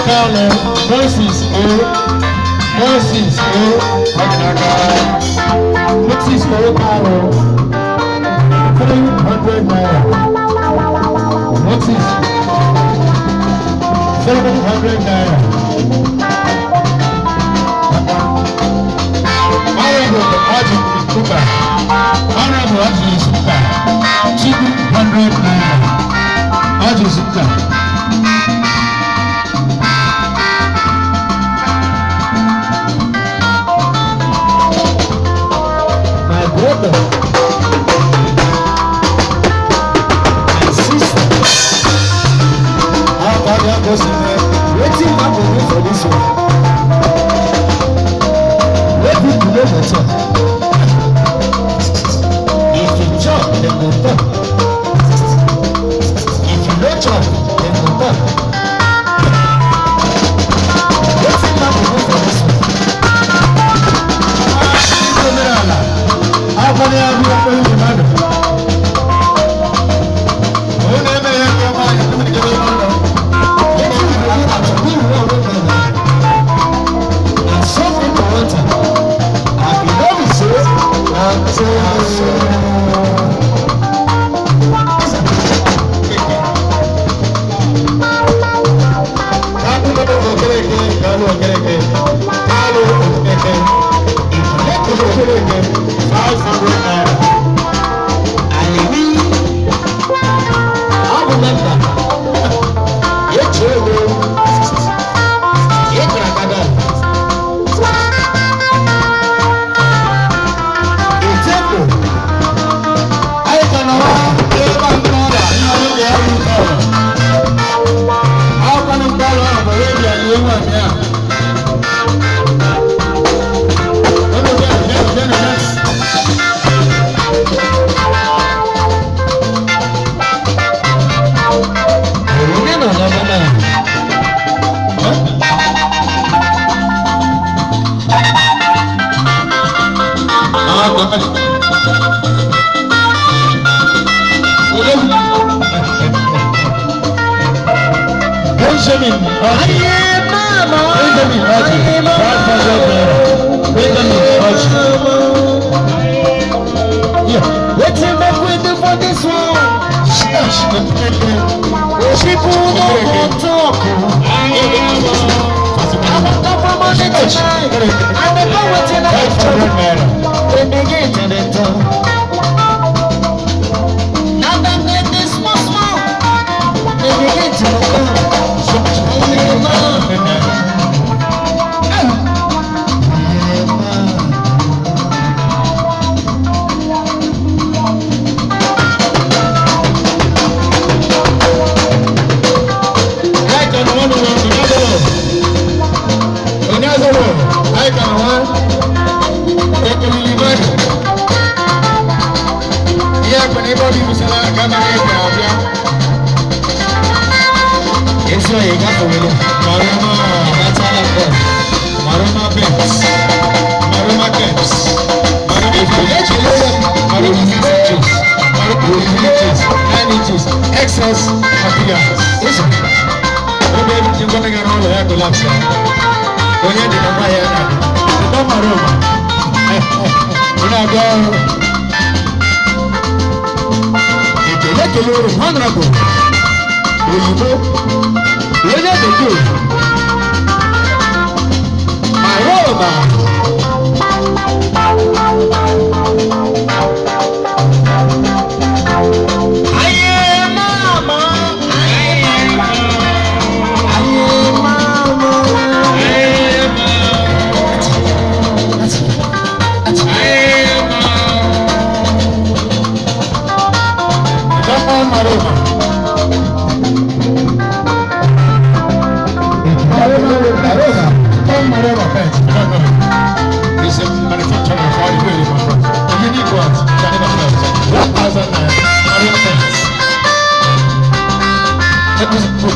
Carlo, Moses O, Moses O, Moses O Carlo, 300 naira. Moses, 700 naira. Honorable Ajit Kuba, Honorable Ajit Kuba, 200 naira. Ajit Kuba. Brother and sister, how about that person? Waiting happen for this one. Let me do the talk. If you chop, then go talk. If you don't chop, then go talk. Waiting happen for this one. How can I have you up in the matter? Oh, never have your mind to make it matter. And some people want to. I love you, sir. I'm so Benjamin, waiting back with you for this one. People don't talk. I woke up from Monday to night, and they go waiting at they begin to talk. Now that they this small, they begin to talk. Excess materials. Listen, you're going to get all the hair collapse. When you're in my hair, don't matter. When I go, if you let the Lord honorable, will you go? When they do, my Roma. It's a manufacturer of all the way, my friend. The unique ones, can never fail. 1,000 naira, Let me put